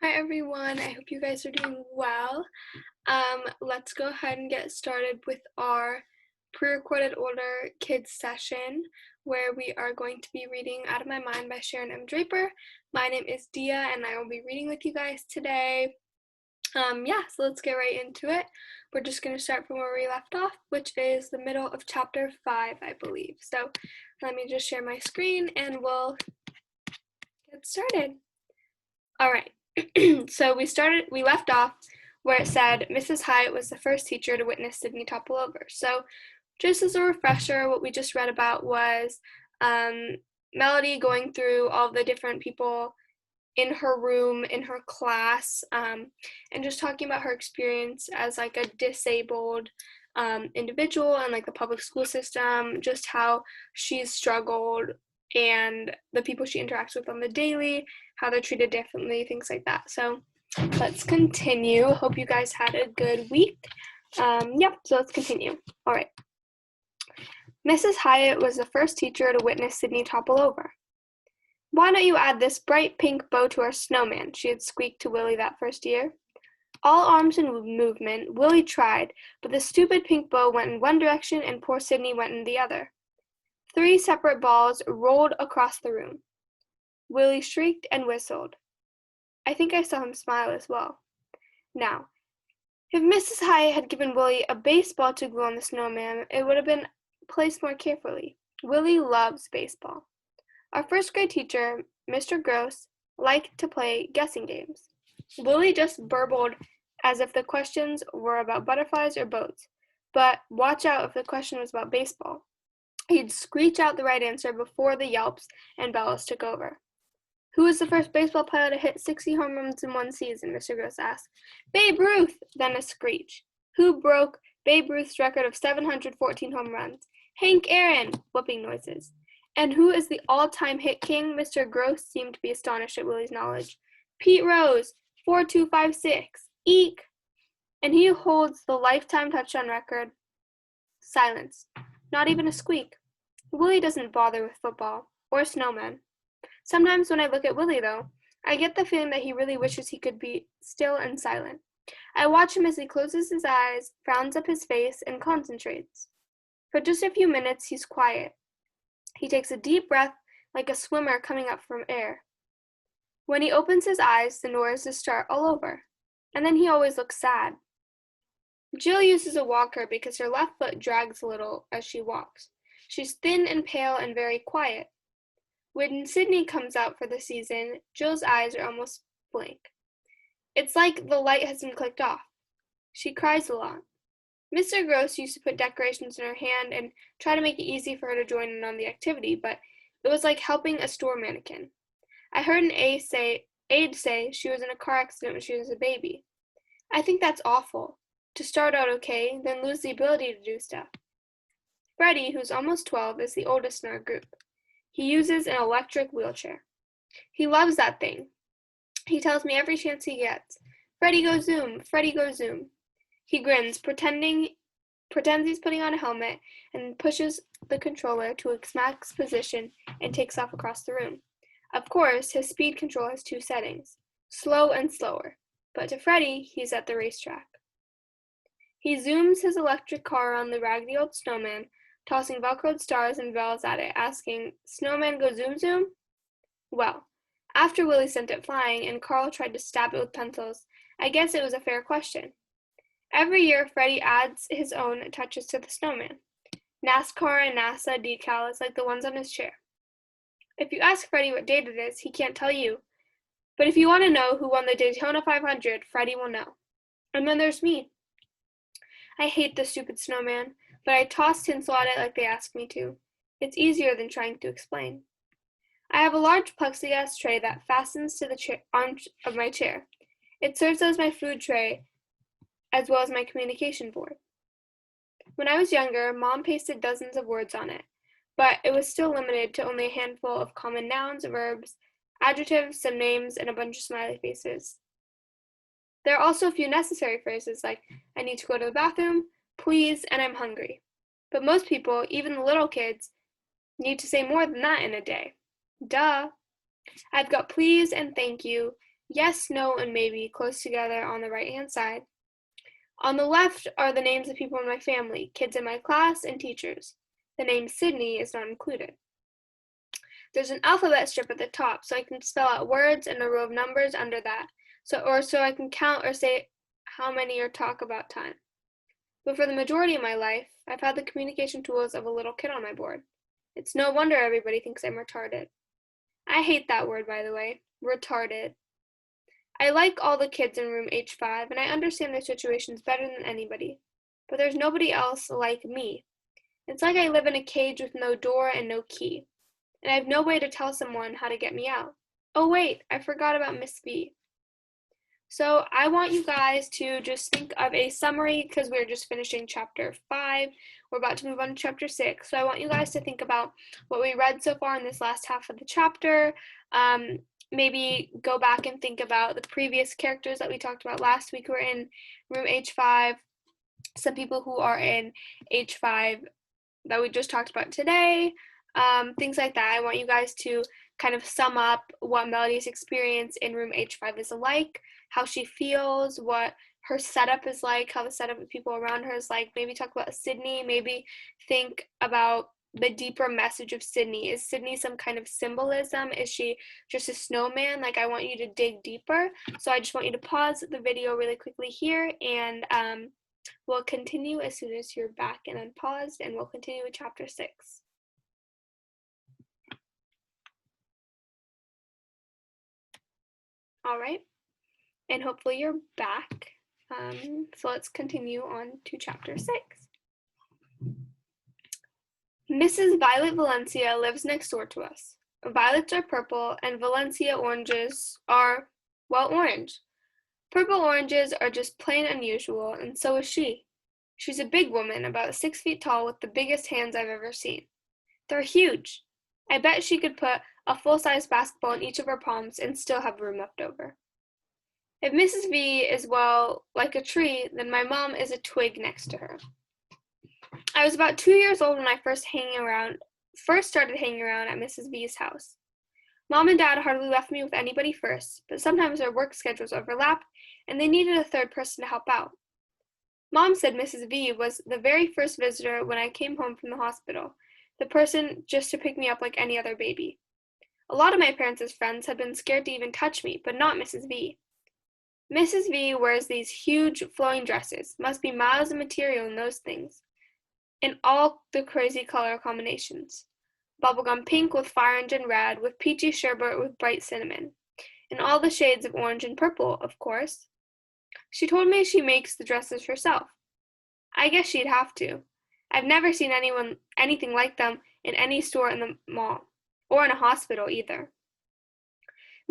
Hi everyone, I hope you guys are doing well. Let's go ahead and get started with our pre-recorded older kids session where we are going to be reading Out of My Mind by Sharon M. Draper. My name is Dia and I will be reading with you guys today. So let's get right into it. We're just going to start from where we left off, which is the middle of chapter 5, I believe. So let me just share my screen and we'll get started. All right. So we left off where it said Mrs. Hyatt was the first teacher to witness Sydney topple over. So just as a refresher, what we just read about was Melody going through all the different people in her room, in her class, and just talking about her experience as like a disabled individual and like the public school system, just how she's struggled and the people she interacts with on the daily, how they're treated differently, things like that. So let's continue. Hope you guys had a good week. So let's continue. All right. Mrs. Hyatt was the first teacher to witness Sydney topple over. "Why don't you add this bright pink bow to our snowman?" she had squeaked to Willie that first year. All arms and movement, Willie tried, but the stupid pink bow went in one direction and poor Sydney went in the other. 3 separate balls rolled across the room. Willie shrieked and whistled. I think I saw him smile as well. Now, if Mrs. Hyatt had given Willie a baseball to glue on the snowman, it would have been placed more carefully. Willie loves baseball. Our first grade teacher, Mr. Gross, liked to play guessing games. Willie just burbled as if the questions were about butterflies or boats, but watch out if the question was about baseball. He'd screech out the right answer before the yelps and bellows took over. Who was the first baseball player to hit 60 home runs in one season? Mr. Gross asked. Babe Ruth! Then a screech. Who broke Babe Ruth's record of 714 home runs? Hank Aaron! Whooping noises. And who is the all-time hit king? Mr. Gross seemed to be astonished at Willie's knowledge. Pete Rose, 4256. Eek! And he holds the lifetime touchdown record. Silence. Not even a squeak. Willie doesn't bother with football or snowmen. Sometimes when I look at Willie, though, I get the feeling that he really wishes he could be still and silent. I watch him as he closes his eyes, frowns up his face, and concentrates. For just a few minutes, he's quiet. He takes a deep breath like a swimmer coming up from air. When he opens his eyes, the noises start all over, and then he always looks sad. Jill uses a walker because her left foot drags a little as she walks. She's thin and pale and very quiet. When Sydney comes out for the season, Jill's eyes are almost blank. It's like the light has been clicked off. She cries a lot. Mr. Gross used to put decorations in her hand and try to make it easy for her to join in on the activity, but it was like helping a store mannequin. I heard an aide say she was in a car accident when she was a baby. I think that's awful. To start out okay, then lose the ability to do stuff. Freddie, who's almost 12, is the oldest in our group. He uses an electric wheelchair. He loves that thing. He tells me every chance he gets, Freddie go zoom, Freddie go zoom. He grins, pretends he's putting on a helmet, and pushes the controller to its max position and takes off across the room. Of course, his speed control has 2 settings, slow and slower, but to Freddie, he's at the racetrack. He zooms his electric car around the raggedy old snowman, tossing velcroed stars and bells at it, asking, Snowman go zoom zoom? Well, after Willie sent it flying and Carl tried to stab it with pencils, I guess it was a fair question. Every year, Freddie adds his own touches to the snowman. NASCAR and NASA decals like the ones on his chair. If you ask Freddie what date it is, he can't tell you. But if you want to know who won the Daytona 500, Freddie will know. And then there's me. I hate the stupid snowman, but I toss tinsel at it like they asked me to. It's easier than trying to explain. I have a large plexiglass tray that fastens to the arm of my chair. It serves as my food tray, as well as my communication board. When I was younger, Mom pasted dozens of words on it, but it was still limited to only a handful of common nouns, verbs, adjectives, some names, and a bunch of smiley faces. There are also a few necessary phrases like, I need to go to the bathroom, please, and I'm hungry. But most people, even the little kids, need to say more than that in a day. Duh! I've got please and thank you, Yes, no, and maybe close together on the right-hand side. On the left are the names of people in my family, kids in my class, and teachers. The name Sydney is not included. There's an alphabet strip at the top, so I can spell out words and a row of numbers under that, so I can count or say how many or talk about time. But for the majority of my life, I've had the communication tools of a little kid on my board. It's no wonder everybody thinks I'm retarded. I hate that word, by the way, retarded. I like all the kids in room H5, and I understand their situations better than anybody. But there's nobody else like me. It's like I live in a cage with no door and no key, and I have no way to tell someone how to get me out. Oh wait, I forgot about Miss V. So I want you guys to just think of a summary because we're just finishing chapter 5. We're about to move on to chapter 6. So I want you guys to think about what we read so far in this last half of the chapter. Maybe go back and think about the previous characters that we talked about last week who were in room H5. Some people who are in H5 that we just talked about today. Things like that. I want you guys to kind of sum up what Melody's experience in room H5 is like, how she feels, what her setup is like, how the setup of people around her is like. Maybe talk about Sydney, maybe think about the deeper message of Sydney. Is Sydney some kind of symbolism? Is she just a snowman? Like, I want you to dig deeper. So I just want you to pause the video really quickly here, and we'll continue as soon as you're back and unpaused, and we'll continue with chapter 6. All right, and hopefully you're back. So let's continue on to chapter 6. Mrs. Violet Valencia lives next door to us. Violets are purple, and Valencia oranges are, well, orange. Purple oranges are just plain unusual, and so is she. She's a big woman, about 6 feet tall, with the biggest hands I've ever seen. They're huge. I bet she could put a full-size basketball in each of her palms and still have room left over. If Mrs. V is, well, like a tree, then my mom is a twig next to her. I was about 2 years old when I first started hanging around at Mrs. V's house. Mom and Dad hardly left me with anybody first, but sometimes their work schedules overlapped, and they needed a third person to help out. Mom said Mrs. V was the very first visitor when I came home from the hospital, the person just to pick me up like any other baby. A lot of my parents' friends had been scared to even touch me, but not Mrs. V. Mrs. V wears these huge flowing dresses, must be miles of material in those things, in all the crazy color combinations. Bubblegum pink with fire engine red, with peachy sherbet with bright cinnamon, in all the shades of orange and purple, of course. She told me she makes the dresses herself. I guess she'd have to. I've never seen anything like them in any store in the mall, or in a hospital either.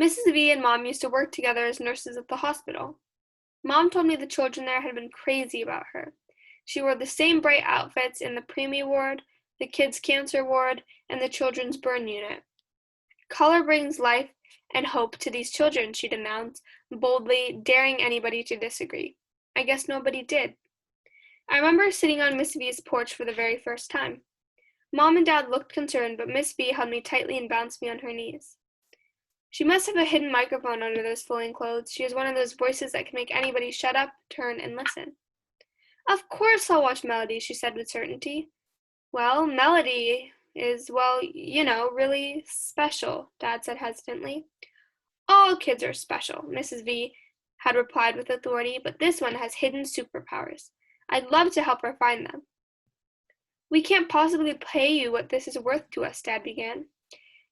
Mrs. V and Mom used to work together as nurses at the hospital. Mom told me the children there had been crazy about her. She wore the same bright outfits in the preemie ward, the kids' cancer ward, and the children's burn unit. Color brings life and hope to these children, she'd announce, boldly, daring anybody to disagree. I guess nobody did. I remember sitting on Miss V's porch for the very first time. Mom and Dad looked concerned, but Miss V held me tightly and bounced me on her knees. She must have a hidden microphone under those flowing clothes. She has one of those voices that can make anybody shut up, turn, and listen. Of course I'll watch Melody, she said with certainty. Well, Melody is, well, really special, Dad said hesitantly. All kids are special, Mrs. V had replied with authority, but this one has hidden superpowers. I'd love to help her find them. We can't possibly pay you what this is worth to us, Dad began.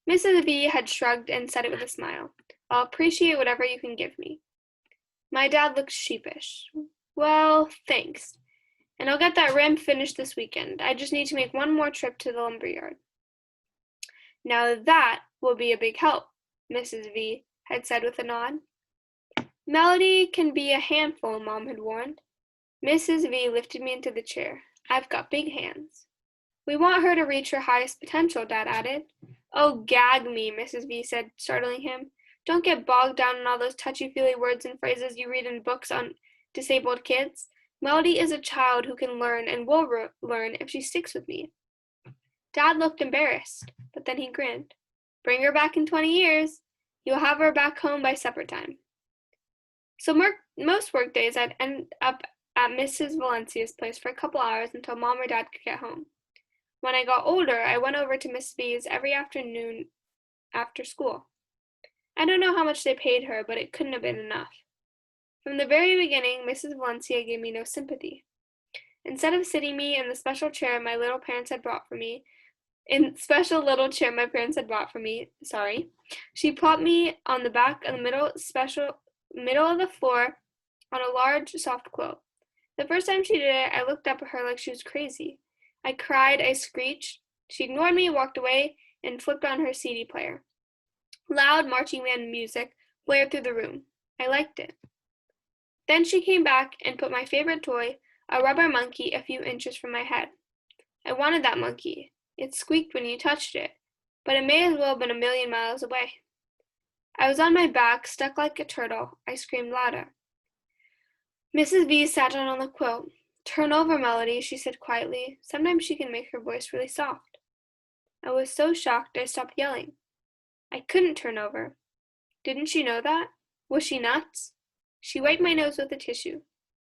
Mrs. V had shrugged and said it with a smile. I'll appreciate whatever you can give me. My dad looked sheepish. Well, thanks. And I'll get that ramp finished this weekend. I just need to make one more trip to the lumberyard. Now that will be a big help, Mrs. V had said with a nod. Melody can be a handful, Mom had warned. Mrs. V lifted me into the chair. I've got big hands. We want her to reach her highest potential, Dad added. Oh, gag me, Mrs. V said, startling him. Don't get bogged down in all those touchy-feely words and phrases you read in books on disabled kids. Melody is a child who can learn and will learn if she sticks with me. Dad looked embarrassed, but then he grinned. Bring her back in 20 years. You'll have her back home by supper time. So most work days I'd end up at Mrs. Valencia's place for a couple hours until Mom or Dad could get home. When I got older, I went over to Miss V's every afternoon after school. I don't know how much they paid her, but it couldn't have been enough. From the very beginning, Mrs. Valencia gave me no sympathy. Instead of sitting me in the special chair my little parents had brought for me, she plopped me on the back of the middle of the floor on a large soft quilt. The first time she did it, I looked up at her like she was crazy. I cried, I screeched. She ignored me, walked away, and flipped on her CD player. Loud marching band music blared through the room. I liked it. Then she came back and put my favorite toy, a rubber monkey, a few inches from my head. I wanted that monkey. It squeaked when you touched it, but it may as well have been a million miles away. I was on my back, stuck like a turtle. I screamed louder. Mrs. V sat down on the quilt. "Turn over, Melody," she said quietly. Sometimes she can make her voice really soft. I was so shocked I stopped yelling. I couldn't turn over. Didn't she know that? Was she nuts? She wiped my nose with a tissue.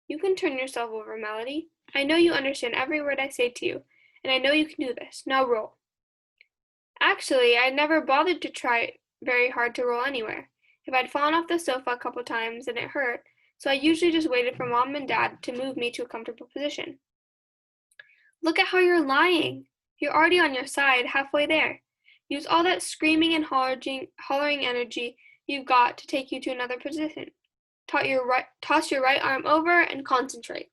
"You can turn yourself over, Melody. I know you understand every word I say to you, and I know you can do this. Now roll." Actually, I'd never bothered to try very hard to roll anywhere. If I'd fallen off the sofa a couple times and it hurt, so I usually just waited for Mom and Dad to move me to a comfortable position. "Look at how you're lying. You're already on your side, halfway there. Use all that screaming and hollering energy you've got to take you to another position. Toss your right arm over and concentrate."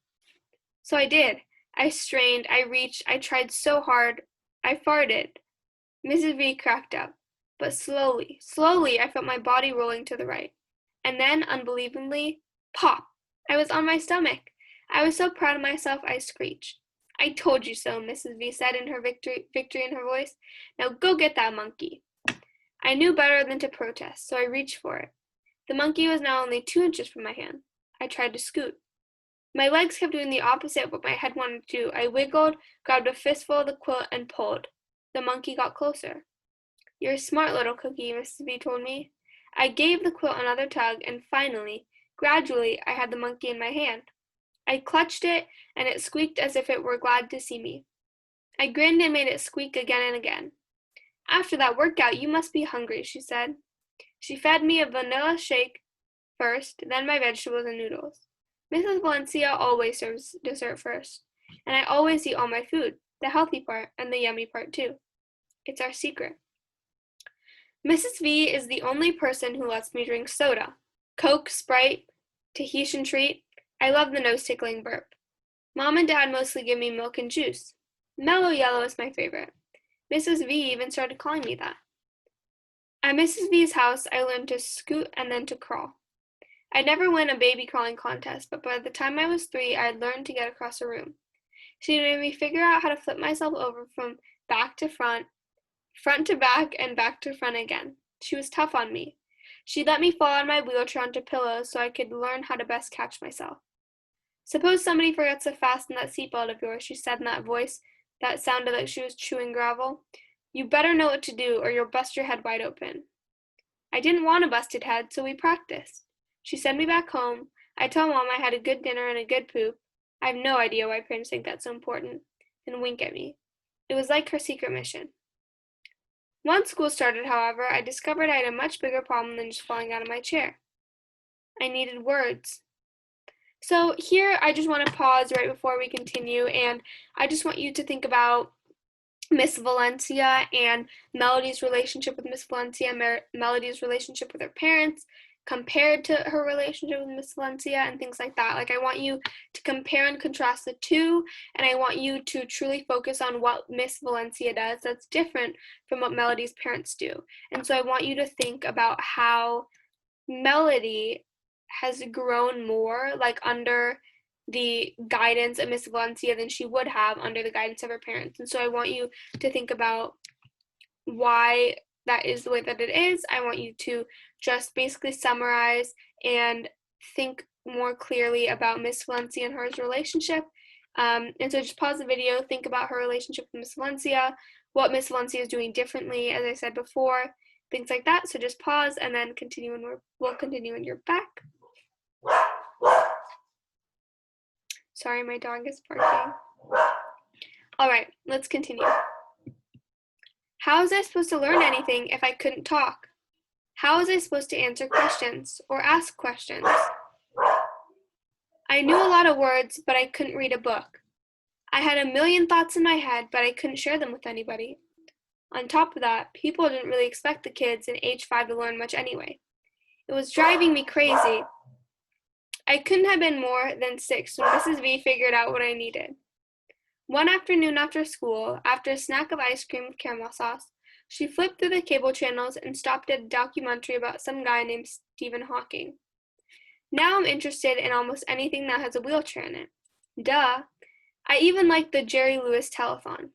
So I did. I strained, I reached, I tried so hard. I farted. Mrs. V cracked up. But slowly, I felt my body rolling to the right. And then, unbelievably, pop! I was on my stomach. I was so proud of myself, I screeched. "I told you so," Mrs. V said in her victory in her voice. "Now go get that monkey." I knew better than to protest, so I reached for it. The monkey was now only 2 inches from my hand. I tried to scoot. My legs kept doing the opposite of what my head wanted to do. I wiggled, grabbed a fistful of the quilt, and pulled. The monkey got closer. "You're a smart little cookie," Mrs. V told me. I gave the quilt another tug, and finally, gradually, I had the monkey in my hand. I clutched it, and it squeaked as if it were glad to see me. I grinned and made it squeak again and again. "After that workout, you must be hungry," she said. She fed me a vanilla shake first, then my vegetables and noodles. Mrs. Valencia always serves dessert first, and I always eat all my food, the healthy part and the yummy part too. It's our secret. Mrs. V is the only person who lets me drink soda. Coke, Sprite, Tahitian treat. I love the nose-tickling burp. Mom and Dad mostly give me milk and juice. Mellow Yellow is my favorite. Mrs. V even started calling me that. At Mrs. V's house, I learned to scoot and then to crawl. I'd never win a baby crawling contest, but by the time I was 3, I had learned to get across a room. She made me figure out how to flip myself over from back to front to back, and back to front again. She was tough on me. She let me fall on my wheelchair onto pillows so I could learn how to best catch myself. "Suppose somebody forgets to fasten that seatbelt of yours," she said in that voice that sounded like she was chewing gravel. "You better know what to do, or you'll bust your head wide open." I didn't want a busted head, so we practiced. She sent me back home. I told Mom I had a good dinner and a good poop. I have no idea why parents think that's so important, and wink at me. It was like her secret mission. Once school started, however, I discovered I had a much bigger problem than just falling out of my chair. I needed words. So here, I just want to pause right before we continue, and I just want you to think about Miss Valencia and Melody's relationship with Miss Valencia, Melody's relationship with her parents, compared to her relationship with Miss Valencia, and things like that. Like, I want you to compare and contrast the two, and I want you to truly focus on what Miss Valencia does that's different from what Melody's parents do. And so I want you to think about how Melody has grown more, like, under the guidance of Miss Valencia than she would have under the guidance of her parents. And so I want you to think about why that is the way that it is. I want you to just basically summarize and think more clearly about Miss Valencia and her relationship. And so just pause the video, think about her relationship with Miss Valencia, what Miss Valencia is doing differently, as I said before, things like that. So just pause and then continue, and we'll continue when you're back. Sorry, my dog is barking. All right, let's continue. How was I supposed to learn anything if I couldn't talk? How was I supposed to answer questions or ask questions? I knew a lot of words, but I couldn't read a book. I had a million thoughts in my head, but I couldn't share them with anybody. On top of that, people didn't really expect the kids in age 5 to learn much anyway. It was driving me crazy. I couldn't have been more than 6 when Mrs. V figured out what I needed. One afternoon after school, after a snack of ice cream with caramel sauce, she flipped through the cable channels and stopped at a documentary about some guy named Stephen Hawking. Now I'm interested in almost anything that has a wheelchair in it. Duh! I even like the Jerry Lewis telethon.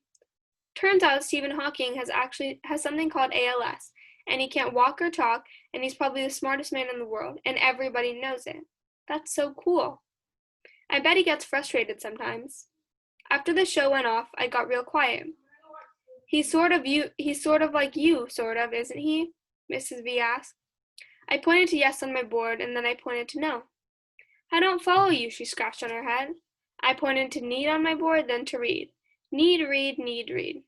Turns out Stephen Hawking has something called ALS, and he can't walk or talk, and he's probably the smartest man in the world, and everybody knows it. That's so cool. I bet he gets frustrated sometimes. After the show went off, I got real quiet. He's sort of like you, isn't he? Mrs. V asked. I pointed to yes on my board, and then I pointed to no. I don't follow you, she scratched on her head. I pointed to need on my board, then to read. Need, read, need, read.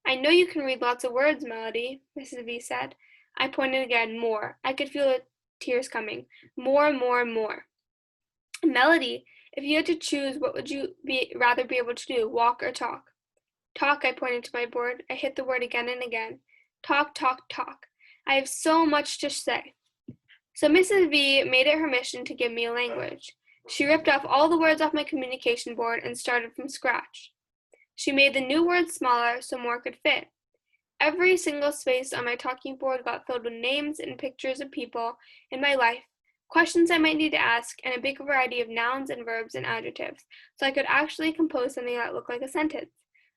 I know you can read lots of words, Melody, Mrs. V said. I pointed again, more. I could feel the tears coming. More, more, more. Melody, if you had to choose, what would you rather be able to do, walk or talk? Talk, I pointed to my board. I hit the word again and again. Talk, talk, talk. I have so much to say. So Mrs. V made it her mission to give me a language. She ripped off all the words off my communication board and started from scratch. She made the new words smaller so more could fit. Every single space on my talking board got filled with names and pictures of people in my life, questions I might need to ask, and a big variety of nouns and verbs and adjectives, so I could actually compose something that looked like a sentence.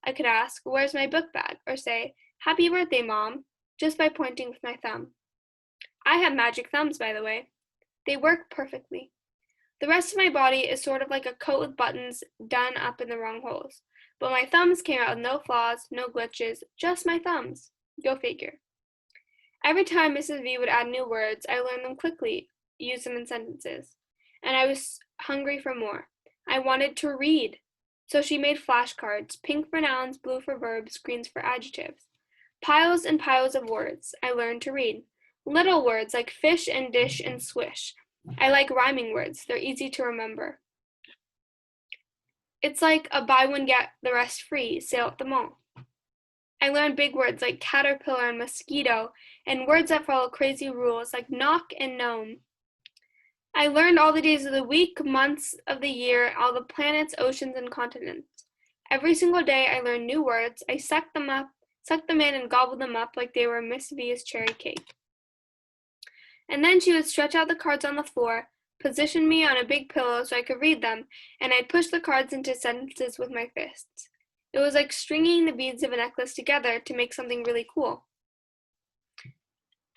I could ask, "Where's my book bag?" or say, "Happy birthday, Mom," just by pointing with my thumb. I have magic thumbs, by the way. They work perfectly. The rest of my body is sort of like a coat with buttons done up in the wrong holes. But my thumbs came out with no flaws, no glitches, just my thumbs. Go figure. Every time Mrs. V would add new words, I learned them quickly, used them in sentences. And I was hungry for more. I wanted to read. So she made flashcards, pink for nouns, blue for verbs, greens for adjectives. Piles and piles of words. I learned to read. Little words like fish and dish and swish. I like rhyming words. They're easy to remember. It's like a buy one get the rest free sale at the mall. I learned big words like caterpillar and mosquito, and words that follow crazy rules like knock and gnome. I learned all the days of the week, months of the year, all the planets, oceans, and continents. Every single day I learned new words. I sucked them in and gobbled them up like they were Miss V's cherry cake. And then she would stretch out the cards on the floor, position me on a big pillow so I could read them, and I'd push the cards into sentences with my fists. It was like stringing the beads of a necklace together to make something really cool.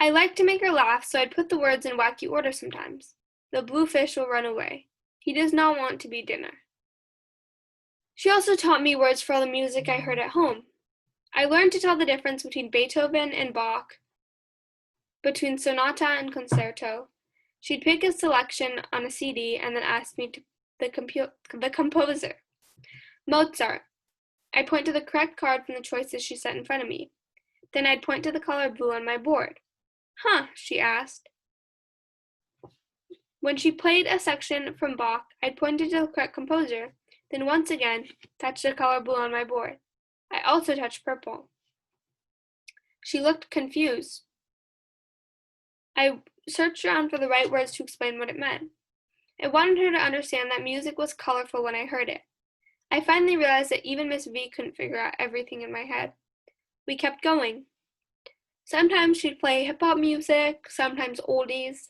I liked to make her laugh, so I'd put the words in wacky order sometimes. The blue fish will run away. He does not want to be dinner. She also taught me words for all the music I heard at home. I learned to tell the difference between Beethoven and Bach, between sonata and concerto. She'd pick a selection on a CD and then ask me the composer. Mozart. I'd point to the correct card from the choices she set in front of me. Then I'd point to the color blue on my board. Huh, she asked. When she played a section from Bach, I'd point to the correct composer, then once again touch the color blue on my board. I also touched purple. She looked confused. I searched around for the right words to explain what it meant. I wanted her to understand that music was colorful when I heard it. I finally realized that even Miss V couldn't figure out everything in my head. We kept going. Sometimes she'd play hip-hop music, sometimes oldies.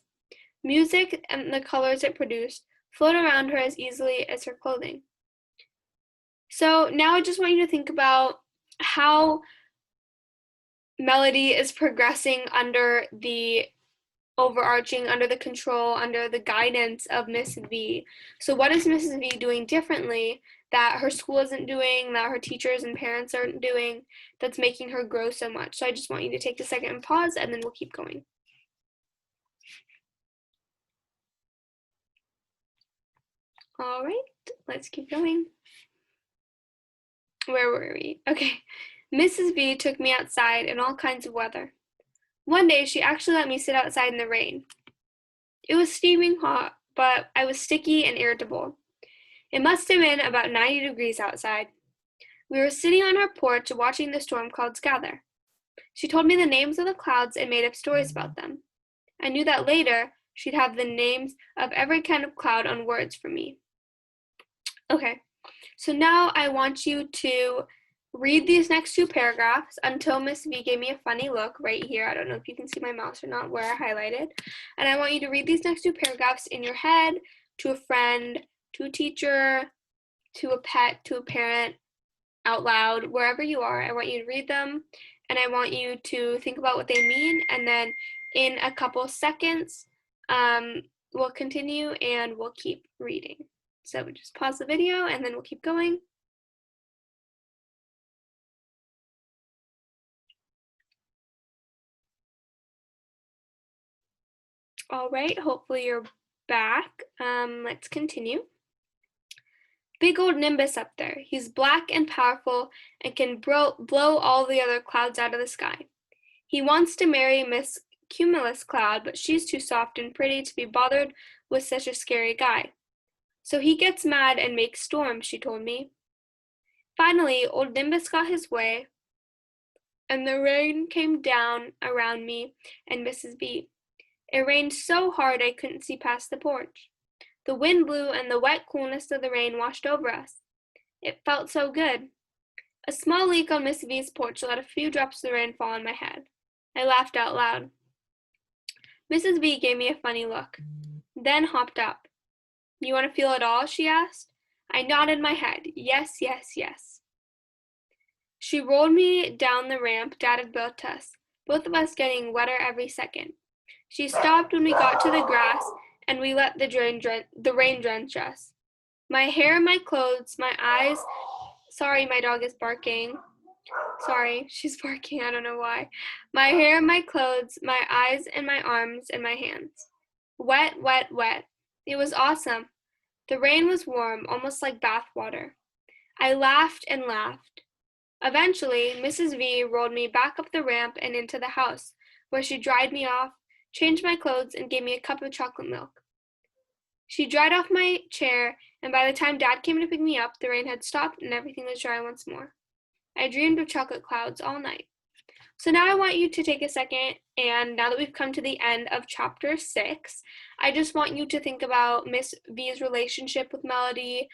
Music and the colors it produced flowed around her as easily as her clothing. So now I just want you to think about how melody is progressing under the under the control, under the guidance of Miss V. So what is Mrs. V doing differently that her school isn't doing, that her teachers and parents aren't doing, that's making her grow so much? So I just want you to take a second and pause, and then we'll keep going. All right, let's keep going. Where were we? Okay. Mrs. V took me outside in all kinds of weather. One day, she actually let me sit outside in the rain. It was steaming hot, but I was sticky and irritable. It must have been about 90 degrees outside. We were sitting on our porch watching the storm clouds gather. She told me the names of the clouds and made up stories about them. I knew that later she'd have the names of every kind of cloud on words for me. Okay, so now I want you to read these next two paragraphs until Miss V gave me a funny look right here. I don't know if you can see my mouse or not where I highlighted. And I want you to read these next two paragraphs in your head, to a friend, to a teacher, to a pet, to a parent, out loud, wherever you are. I want you to read them, and I want you to think about what they mean, and then in a couple seconds, we'll continue and we'll keep reading. So we just pause the video and then we'll keep going. All right, hopefully you're back. Let's continue. Big old Nimbus up there. He's black and powerful and can blow all the other clouds out of the sky. He wants to marry Miss Cumulus Cloud, but she's too soft and pretty to be bothered with such a scary guy. So he gets mad and makes storms, she told me. Finally, old Nimbus got his way, and the rain came down around me and Mrs. B. It rained so hard I couldn't see past the porch. The wind blew and the wet coolness of the rain washed over us. It felt so good. A small leak on Miss V's porch let a few drops of rain fall on my head. I laughed out loud. Mrs. B gave me a funny look, then hopped up. You want to feel it all? She asked. I nodded my head. Yes, yes, yes. She rolled me down the ramp Dad had built us, both of us getting wetter every second. She stopped when we got to the grass, and we let the rain drench us. My hair, my clothes, my eyes. Sorry, my dog is barking. Sorry, she's barking, I don't know why. My hair, my clothes, my eyes, and my arms, and my hands. Wet, wet, wet. It was awesome. The rain was warm, almost like bath water. I laughed and laughed. Eventually, Mrs. V rolled me back up the ramp and into the house, where she dried me off, changed my clothes, and gave me a cup of chocolate milk. She dried off my chair, and by the time Dad came to pick me up, the rain had stopped and everything was dry once more. I dreamed of chocolate clouds all night. So now I want you to take a second, and now that we've come to the end of chapter 6, I just want you to think about Miss V's relationship with Melody,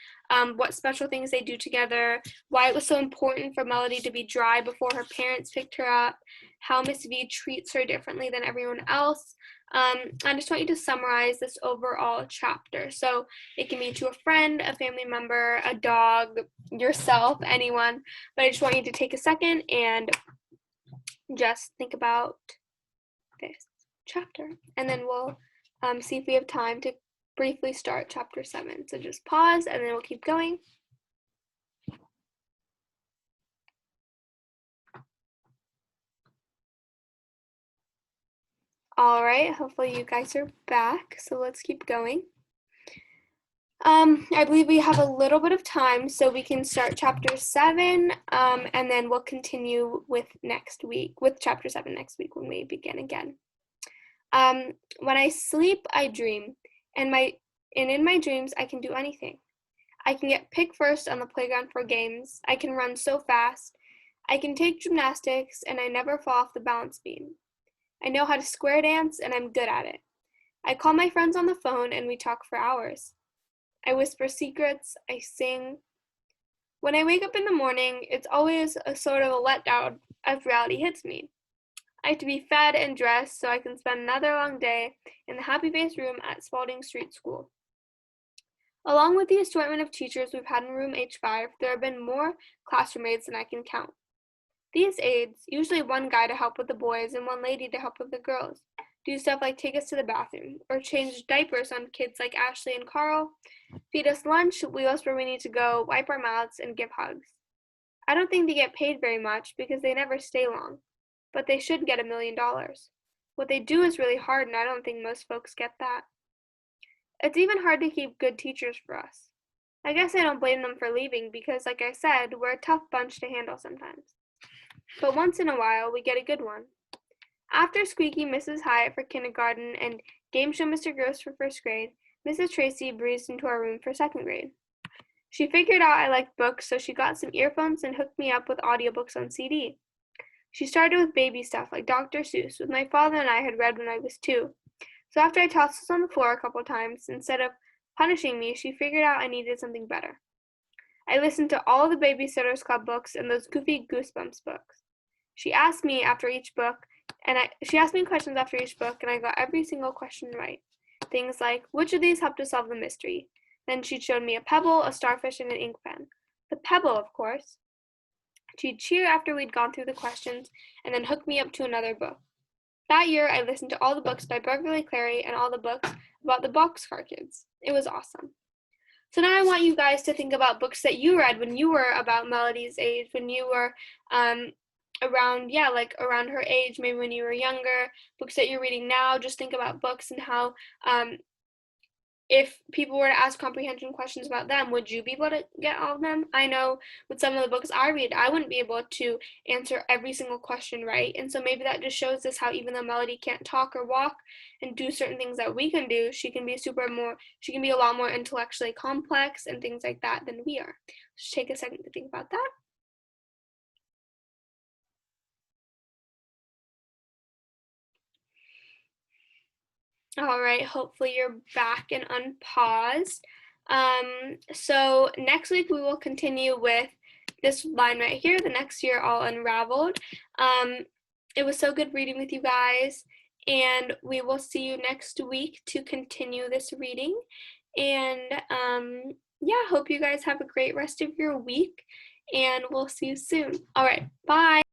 what special things they do together, why it was so important for Melody to be dry before her parents picked her up, how Miss V treats her differently than everyone else. I just want you to summarize this overall chapter. So it can be to a friend, a family member, a dog, yourself, anyone, but I just want you to take a second and just think about this chapter, and then we'll see if we have time to briefly start chapter 7. So just pause and then we'll keep going. All right, hopefully you guys are back, so let's keep going. I believe we have a little bit of time, so we can start chapter 7, and then we'll continue with chapter 7 next week when we begin again. When I sleep, I dream, and in my dreams, I can do anything. I can get picked first on the playground for games. I can run so fast. I can take gymnastics, and I never fall off the balance beam. I know how to square dance, and I'm good at it. I call my friends on the phone, and we talk for hours. I whisper secrets. I sing. When I wake up in the morning, it's always a sort of a letdown as reality hits me. I have to be fed and dressed so I can spend another long day in the happy face room at Spalding Street School. Along with the assortment of teachers we've had in room H5, there have been more classroom aides than I can count. These aides, usually one guy to help with the boys and one lady to help with the girls, do stuff like take us to the bathroom, or change diapers on kids like Ashley and Carl, feed us lunch, wheel us where we need to go, wipe our mouths, and give hugs. I don't think they get paid very much because they never stay long, but they should get $1 million. What they do is really hard, and I don't think most folks get that. It's even hard to keep good teachers for us. I guess I don't blame them for leaving because, like I said, we're a tough bunch to handle sometimes. But once in a while, we get a good one. After squeaking Mrs. Hyatt for kindergarten and game show Mr. Gross for first grade, Mrs. Tracy breezed into our room for second grade. She figured out I liked books, so she got some earphones and hooked me up with audiobooks on CD. She started with baby stuff like Dr. Seuss, which my father and I had read when I was 2. So after I tossed this on the floor a couple times, instead of punishing me, she figured out I needed something better. I listened to all the Babysitter's Club books and those goofy Goosebumps books. She asked me questions after each book, and I got every single question right. Things like, which of these helped to solve the mystery? Then she showed me a pebble, a starfish, and an ink pen. The pebble, of course. She'd cheer after we'd gone through the questions, and then hook me up to another book. That year, I listened to all the books by Beverly Cleary and all the books about the Boxcar Kids. It was awesome. So now I want you guys to think about books that you read when you were about Melody's age, when you were around her age, maybe when you were younger, books that you're reading now. Just think about books and how if people were to ask comprehension questions about them, would you be able to get all of them? I know with some of the books I read, I wouldn't be able to answer every single question right. And so maybe that just shows us how even though Melody can't talk or walk and do certain things that we can do, she can be a lot more intellectually complex and things like that than we are. Just take a second to think about that. All right, hopefully you're back and unpaused. So next week we will continue with this line right here, the next year all unraveled. It was so good reading with you guys, and we will see you next week to continue this reading. And hope you guys have a great rest of your week, and we'll see you soon. All right, bye.